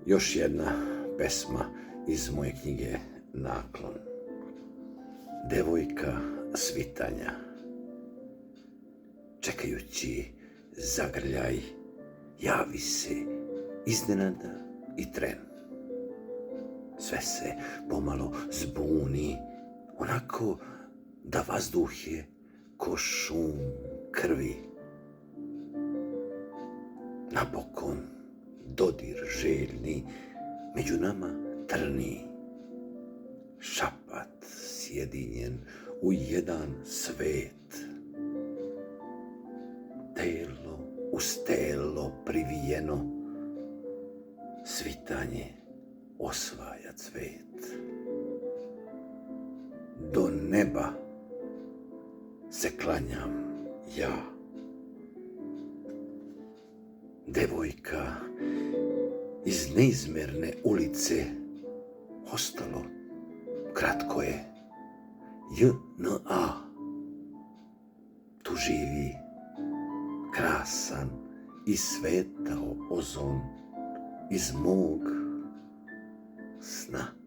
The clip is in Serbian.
Još jedna pesma iz moje knjige Naklon. Devojka svitanja. Čekajući zagrljaj, javi se iznenada i tren. Sve se pomalo zbuni, onako da vazduh je ko šum krvi. Napokon dodir željni među nama trni, šapat sjedinjen u jedan svet. Telo uz telo privijeno, svitanje osvaja cvet. Do neba se klanjam ja. Devojka iz neizmjerne ulice, ostalo kratko je JNA. Tu živi krasan i svetao ozon iz mog sna.